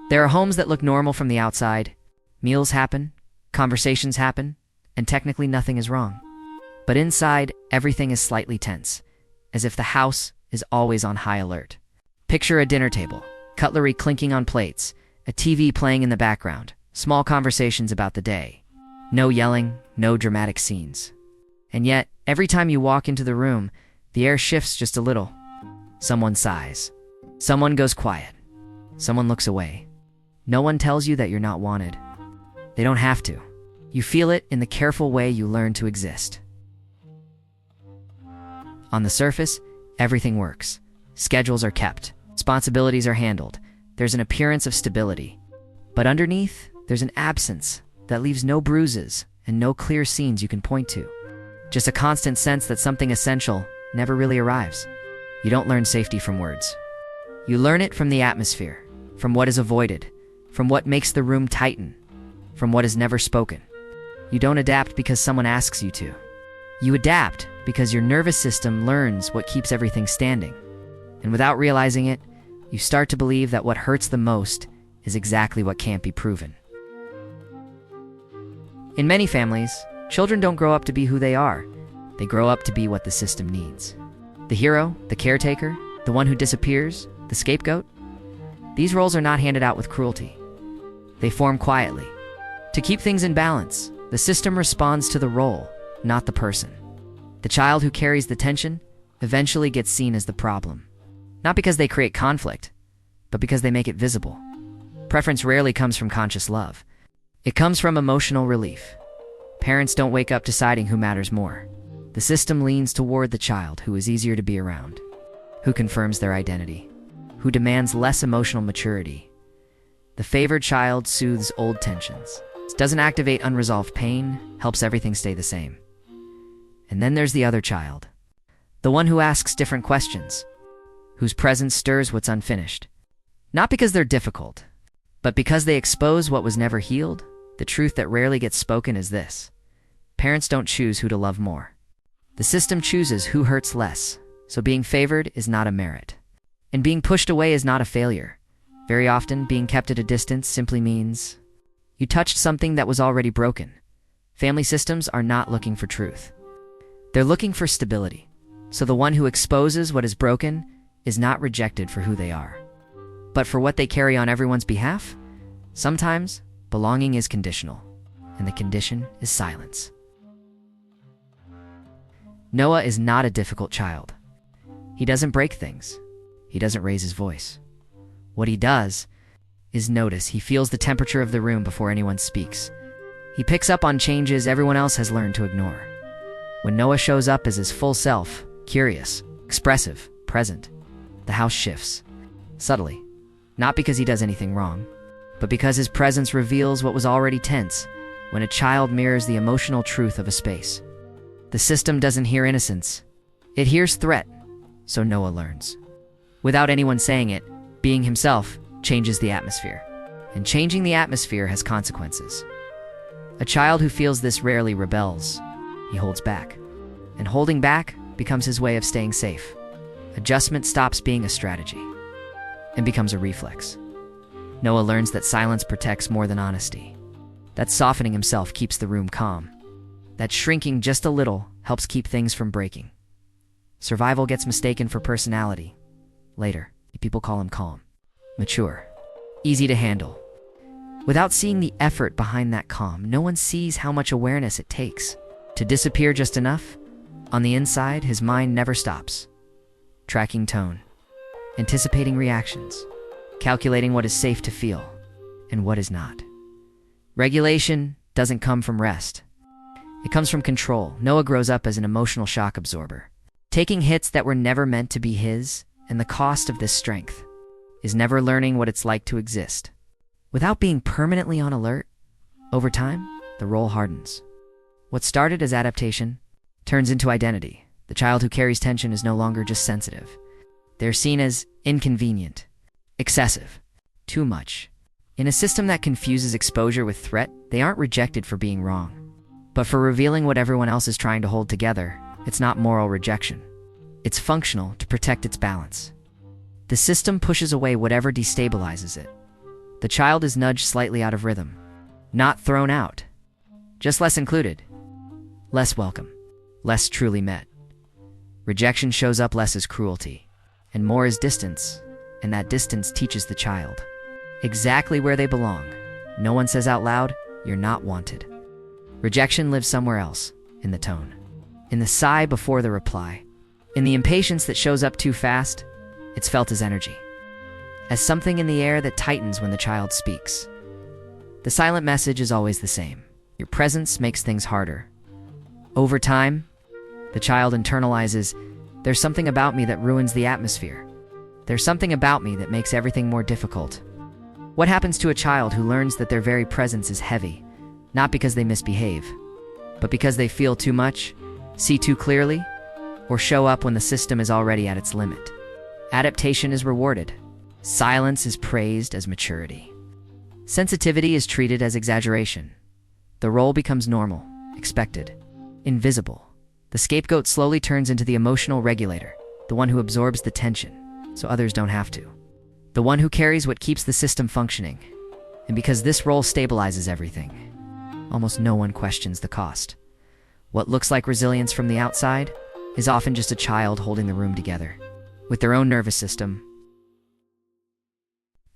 There are homes that look normal from the outside. Meals happen, conversations happen, and technically nothing is wrong. But inside, everything is slightly tense, as if the house is always on high alert. Picture a dinner table, cutlery clinking on plates, a TV playing in the background, small conversations about the day. No yelling, no dramatic scenes. And yet, every time you walk into the room, the air shifts just a little. Someone sighs. Someone goes quiet. Someone looks away. No one tells you that you're not wanted. They don't have to. You feel it in the careful way you learn to exist. On the surface, everything works. Schedules are kept. Responsibilities are handled. There's an appearance of stability. But underneath, there's an absence that leaves no bruises and no clear scenes you can point to. Just a constant sense that something essential never really arrives. You don't learn safety from words. You learn it from the atmosphere, from what is avoided, from what makes the room tighten, from what is never spoken. You don't adapt because someone asks you to. You adapt because your nervous system learns what keeps everything standing. And without realizing it, you start to believe that what hurts the most is exactly what can't be proven. In many families, children don't grow up to be who they are. They grow up to be what the system needs. The hero, the caretaker, the one who disappears, the scapegoat. These roles are not handed out with cruelty. They form quietly. To keep things in balance, the system responds to the role, not the person. The child who carries the tension eventually gets seen as the problem. Not because they create conflict, but because they make it visible. Preference rarely comes from conscious love. It comes from emotional relief. Parents don't wake up deciding who matters more. The system leans toward the child who is easier to be around, who confirms their identity, who demands less emotional maturity. The favored child soothes old tensions, doesn't activate unresolved pain, helps everything stay the same. And then there's the other child, the one who asks different questions, whose presence stirs what's unfinished. Not because they're difficult, but because they expose what was never healed. The truth that rarely gets spoken is this: parents don't choose who to love more. The system chooses who hurts less, so being favored is not a merit. And being pushed away is not a failure. Very often, being kept at a distance simply means you touched something that was already broken. Family systems are not looking for truth. They're looking for stability. So the one who exposes what is broken is not rejected for who they are, but for what they carry on everyone's behalf. Sometimes, belonging is conditional, and the condition is silence. Noah is not a difficult child. He doesn't break things. He doesn't raise his voice. What he does is notice. He feels the temperature of the room before anyone speaks. He picks up on changes everyone else has learned to ignore. When Noah shows up as his full self, curious, expressive, present, the house shifts. Subtly. Not because he does anything wrong, but because his presence reveals what was already tense. When a child mirrors the emotional truth of a space, the system doesn't hear innocence. It hears threat. So Noah learns. Without anyone saying it, being himself changes the atmosphere. And changing the atmosphere has consequences. A child who feels this rarely rebels. He holds back. And holding back becomes his way of staying safe. Adjustment stops being a strategy and becomes a reflex. Noah learns that silence protects more than honesty. That softening himself keeps the room calm. That shrinking just a little helps keep things from breaking. Survival gets mistaken for personality. Later, people call him calm, mature, easy to handle. Without seeing the effort behind that calm, no one sees how much awareness it takes to disappear just enough. On the inside, his mind never stops. Tracking tone, anticipating reactions, calculating what is safe to feel and what is not. Regulation doesn't come from rest. It comes from control. Noah grows up as an emotional shock absorber, taking hits that were never meant to be his, and the cost of this strength is never learning what it's like to exist without being permanently on alert. Over time, the role hardens. What started as adaptation turns into identity. The child who carries tension is no longer just sensitive. They're seen as inconvenient, excessive, too much. In a system that confuses exposure with threat, they aren't rejected for being wrong, but for revealing what everyone else is trying to hold together. It's not moral rejection. It's functional to protect its balance. The system pushes away whatever destabilizes it. The child is nudged slightly out of rhythm. Not thrown out. Just less included. Less welcome. Less truly met. Rejection shows up less as cruelty, and more as distance, and that distance teaches the child exactly where they belong. No one says out loud, "You're not wanted." Rejection lives somewhere else, in the tone, in the sigh before the reply, in the impatience that shows up too fast. It's felt as energy, as something in the air that tightens when the child speaks. The silent message is always the same. Your presence makes things harder. Over time, the child internalizes, "There's something about me that ruins the atmosphere. There's something about me that makes everything more difficult." What happens to a child who learns that their very presence is heavy, not because they misbehave, but because they feel too much, see too clearly, or show up when the system is already at its limit? Adaptation is rewarded. Silence is praised as maturity. Sensitivity is treated as exaggeration. The role becomes normal, expected, invisible. The scapegoat slowly turns into the emotional regulator, the one who absorbs the tension, so others don't have to. The one who carries what keeps the system functioning. And because this role stabilizes everything, almost no one questions the cost. What looks like resilience from the outside is often just a child holding the room together, with their own nervous system.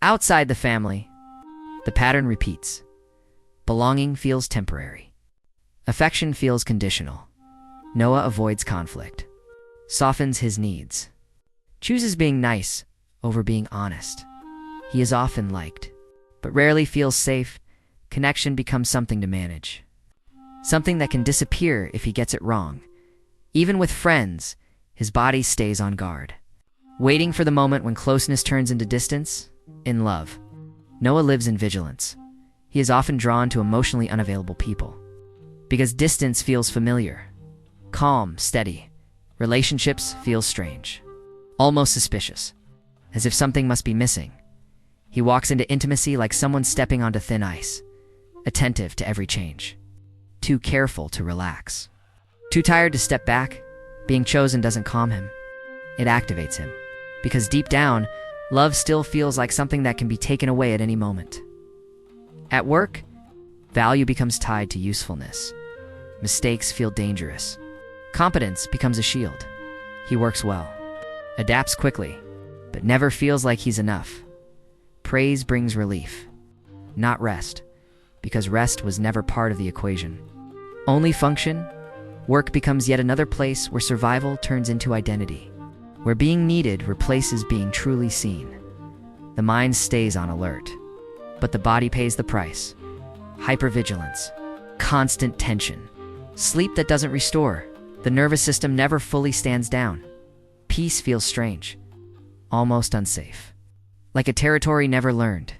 Outside the family, the pattern repeats. Belonging feels temporary. Affection feels conditional. Noah avoids conflict, softens his needs, chooses being nice over being honest. He is often liked, but rarely feels safe. Connection becomes something to manage, something that can disappear if he gets it wrong. Even with friends, his body stays on guard, waiting for the moment when closeness turns into distance. In love, Noah lives in vigilance. He is often drawn to emotionally unavailable people, because distance feels familiar, calm, steady. Relationships feel strange, almost suspicious, as if something must be missing. He walks into intimacy like someone stepping onto thin ice, attentive to every change, too careful to relax, too tired to step back. Being chosen doesn't calm him, it activates him, because deep down, love still feels like something that can be taken away at any moment. At work, value becomes tied to usefulness. Mistakes feel dangerous. Competence becomes a shield. He works well, adapts quickly, but never feels like he's enough. Praise brings relief, not rest, because rest was never part of the equation. Only function. Work becomes yet another place where survival turns into identity, where being needed replaces being truly seen. The mind stays on alert, but the body pays the price. Hypervigilance, constant tension, sleep that doesn't restore. The nervous system never fully stands down. Peace feels strange, almost unsafe, like a territory never learned.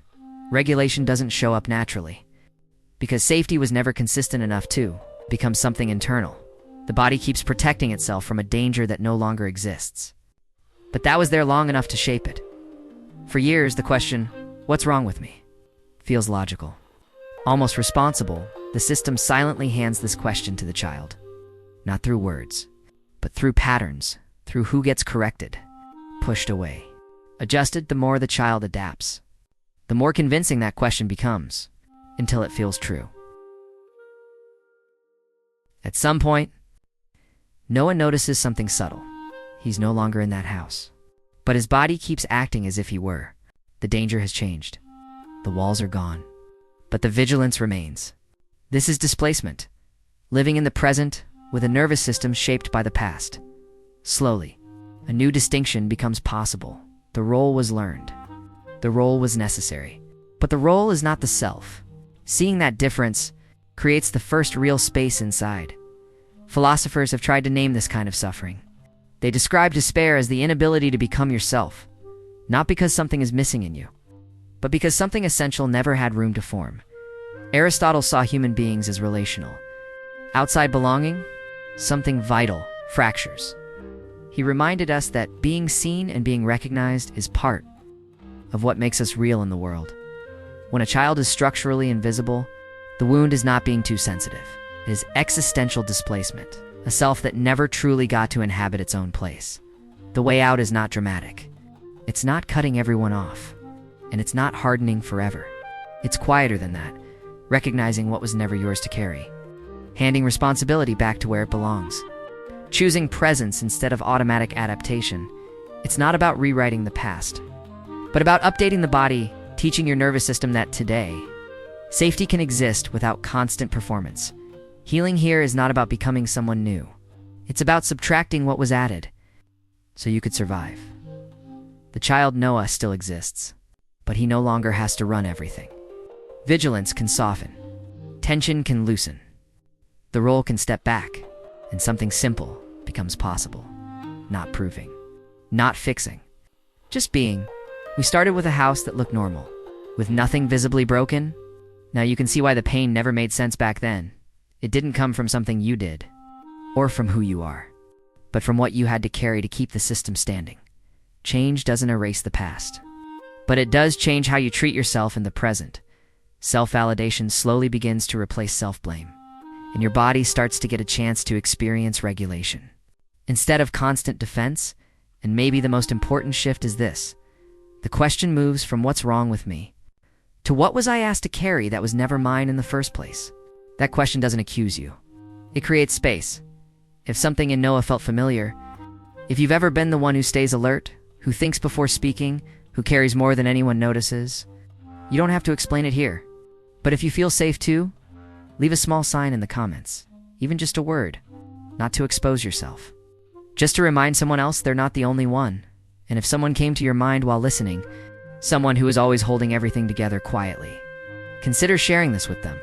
Regulation doesn't show up naturally, because safety was never consistent enough to become something internal. The body keeps protecting itself from a danger that no longer exists. But that was there long enough to shape it. For years, the question, "What's wrong with me?" feels logical, almost responsible. The system silently hands this question to the child, not through words, but through patterns, through who gets corrected, pushed away, adjusted. The more the child adapts, the more convincing that question becomes, until it feels true. At some point, Noah notices something subtle. He's no longer in that house, but his body keeps acting as if he were. The danger has changed. The walls are gone, but the vigilance remains. This is displacement, living in the present with a nervous system shaped by the past. Slowly, a new distinction becomes possible. The role was learned. The role was necessary. But the role is not the self. Seeing that difference creates the first real space inside. Philosophers have tried to name this kind of suffering. They describe despair as the inability to become yourself, not because something is missing in you, but because something essential never had room to form. Aristotle saw human beings as relational. Outside belonging, something vital fractures. He reminded us that being seen and being recognized is part of what makes us real in the world. When a child is structurally invisible, the wound is not being too sensitive. It is existential displacement, a self that never truly got to inhabit its own place. The way out is not dramatic. It's not cutting everyone off. And it's not hardening forever. It's quieter than that, recognizing what was never yours to carry. Handing responsibility back to where it belongs. Choosing presence instead of automatic adaptation. It's not about rewriting the past, but about updating the body, teaching your nervous system that today, safety can exist without constant performance. Healing here is not about becoming someone new. It's about subtracting what was added, so you could survive. The child Noah still exists, but he no longer has to run everything. Vigilance can soften. Tension can loosen. The role can step back, and something simple becomes possible. Not proving. Not fixing. Just being. We started with a house that looked normal, with nothing visibly broken. Now you can see why the pain never made sense back then. It didn't come from something you did, or from who you are, but from what you had to carry to keep the system standing. Change doesn't erase the past, but it does change how you treat yourself in the present. Self-validation slowly begins to replace self-blame, and your body starts to get a chance to experience regulation. Instead of constant defense, and maybe the most important shift is this: the question moves from what's wrong with me to what was I asked to carry that was never mine in the first place. That question doesn't accuse you. It creates space. If something in Noah felt familiar, if you've ever been the one who stays alert, who thinks before speaking, who carries more than anyone notices, you don't have to explain it here. But if you feel safe too, leave a small sign in the comments, even just a word, not to expose yourself. Just to remind someone else they're not the only one. And if someone came to your mind while listening, someone who is always holding everything together quietly, consider sharing this with them.